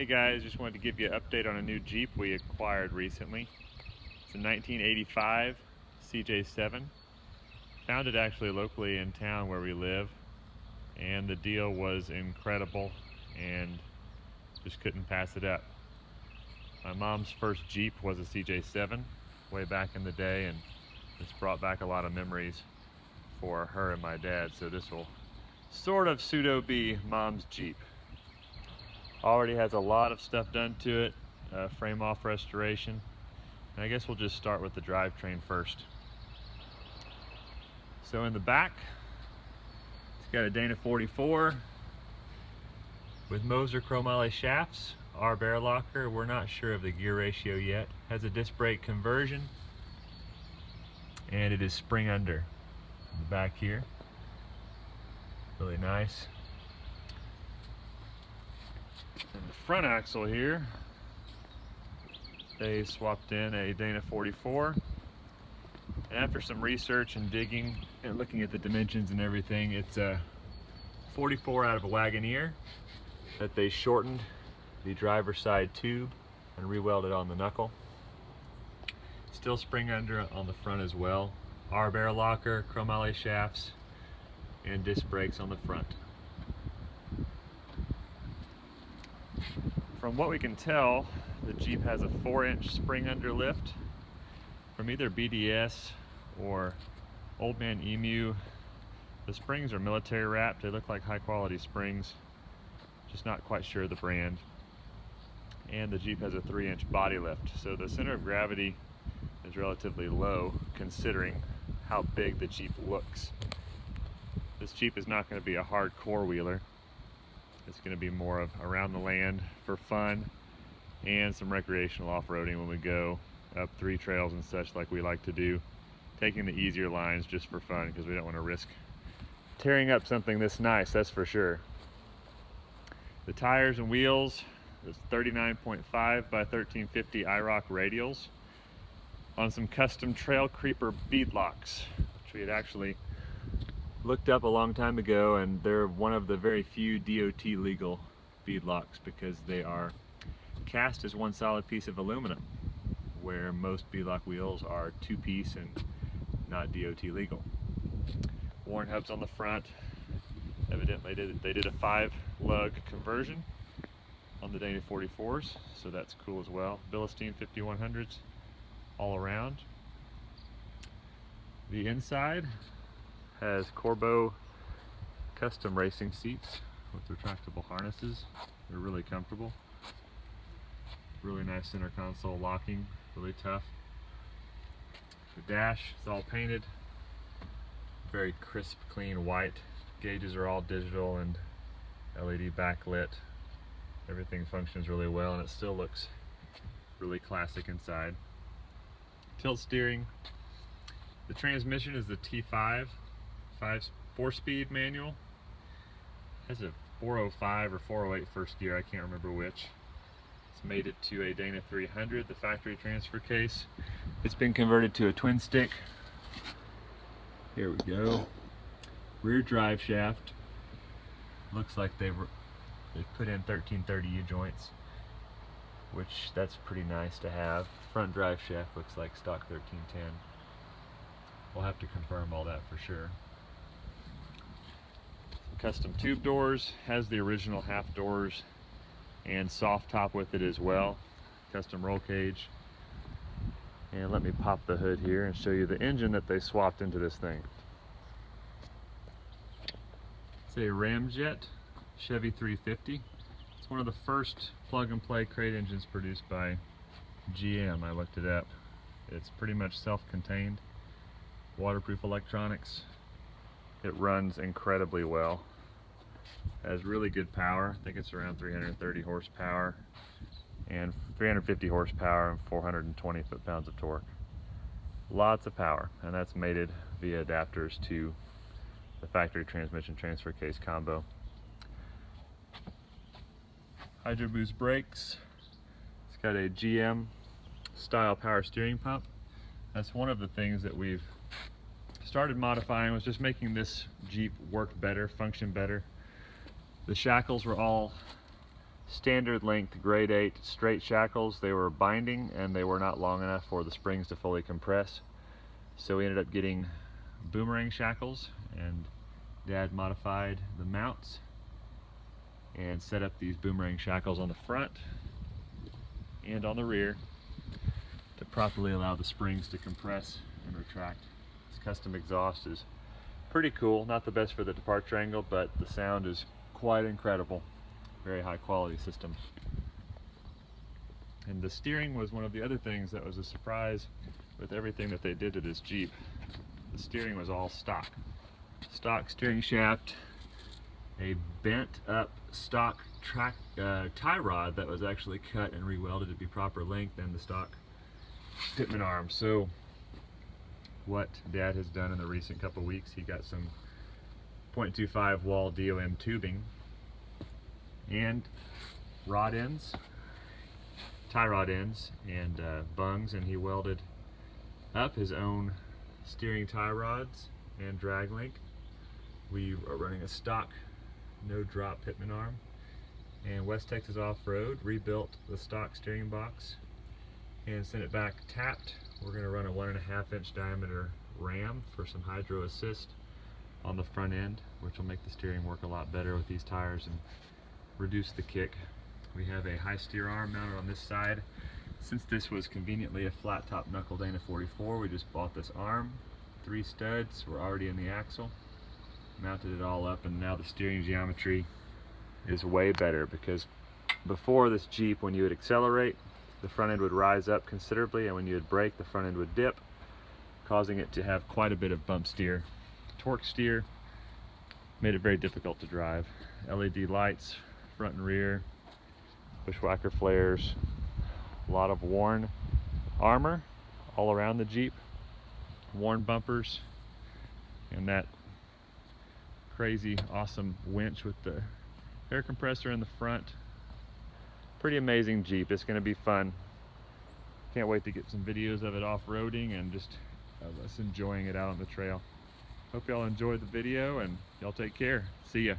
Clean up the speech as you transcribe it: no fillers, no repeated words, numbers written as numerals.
Hey guys, just wanted to give you an update on a new Jeep we acquired recently. It's a 1985 CJ7. Found it actually locally in town where we live, and the deal was incredible and just couldn't pass it up. My mom's first Jeep was a CJ7 way back in the day, and it's brought back a lot of memories for her and my dad, so this will sort of pseudo be mom's Jeep. Already has a lot of stuff done to it, frame off restoration, and I guess we'll just start with the drivetrain first. So in the back, it's got a Dana 44 with Moser Chromoly shafts, ARB Air Locker. We're not sure of the gear ratio yet. Has a disc brake conversion, and it is spring under in the back here. Really nice. And the front axle here, they swapped in a Dana 44. And after some research and digging and looking at the dimensions and everything, it's a 44 out of a Wagoneer that they shortened the driver's side tube and re-welded on the knuckle. Still spring under on the front as well. ARB Air Locker, Chromoly shafts, and disc brakes on the front. From what we can tell, the Jeep has a 4-inch spring under lift from either BDS or Old Man Emu. The springs are military wrapped. They look like high quality springs, just not quite sure of the brand. And the Jeep has a 3-inch body lift, so the center of gravity is relatively low considering how big the Jeep looks. This Jeep is not going to be a hardcore wheeler. It's going to be more of around the land for fun and some recreational off-roading when we go up 3 trails and such like we like to do, taking the easier lines just for fun because we don't want to risk tearing up something this nice, that's for sure. The tires and wheels, it's 39.5 by 1350 IROK Radials on some custom Trail Creeper Beadlocks, which we had actually looked up a long time ago, and they're one of the very few DOT legal beadlocks because they are cast as one solid piece of aluminum, where most beadlock wheels are 2-piece and not DOT legal. Warren hubs on the front. Evidently they did a 5-lug conversion on the Dana 44s, so that's cool as well. Bilstein 5100s all around. The inside has Corbeau custom racing seats with retractable harnesses. They're really comfortable. Really nice center console locking, really tough. The dash is all painted, very crisp, clean white. Gauges are all digital and LED backlit. Everything functions really well, and it still looks really classic inside. Tilt steering. The transmission is the T5 4-speed manual. It has a 405 or 408 first gear, I can't remember which. It's made it to a Dana 300, the factory transfer case. It's been converted to a twin stick. Here we go. Rear drive shaft. Looks like they've put in 1330 U-joints, which that's pretty nice to have. Front drive shaft looks like stock 1310. We'll have to confirm all that for sure. Custom tube doors, has the original half doors and soft top with it as well. Custom roll cage. And let me pop the hood here and show you the engine that they swapped into this thing. It's a Ramjet Chevy 350. It's one of the first plug-and-play crate engines produced by GM. I looked it up. It's pretty much self-contained, waterproof electronics. It runs incredibly well. Has really good power. I think it's around 330 horsepower and 350 horsepower and 420 foot-pounds of torque. Lots of power, and that's mated via adapters to the factory transmission transfer case combo. Hydro Boost brakes. It's got a GM style power steering pump. That's one of the things that we've started modifying, was just making this Jeep work better, function better. The shackles were all standard length grade 8 straight shackles. They were binding and they were not long enough for the springs to fully compress. So we ended up getting Boomerang Shackles, and Dad modified the mounts and set up these Boomerang Shackles on the front and on the rear to properly allow the springs to compress and retract. This custom exhaust is pretty cool. Not the best for the departure angle, but the sound is quite incredible. Very high quality system. And the steering was one of the other things that was a surprise with everything that they did to this Jeep. The steering was all stock. Stock steering shaft, a bent up stock tie rod that was actually cut and re-welded to be proper length, and the stock pitman arm. So what Dad has done in the recent couple weeks, he got some 0.25 wall DOM tubing and rod ends, tie rod ends, and bungs, and he welded up his own steering tie rods and drag link. We are running a stock no drop pitman arm, and West Texas Off Road rebuilt the stock steering box and sent it back tapped. We're going to run a 1.5 inch diameter ram for some hydro assist on the front end, which will make the steering work a lot better with these tires and reduce the kick. We have a high steer arm mounted on this side. Since this was conveniently a flat top knuckle Dana 44, we just bought this arm. 3 studs were already in the axle, mounted it all up, and now the steering geometry is way better, because before this Jeep, when you would accelerate, the front end would rise up considerably, and when you would brake, the front end would dip, causing it to have quite a bit of bump steer. Torque steer made it very difficult to drive. LED lights, front and rear, bushwhacker flares, a lot of worn armor all around the Jeep, worn bumpers, and that crazy awesome winch with the air compressor in the front. Pretty amazing Jeep. It's going to be fun. Can't wait to get some videos of it off-roading and just of us enjoying it out on the trail. Hope y'all enjoyed the video, and y'all take care. See ya.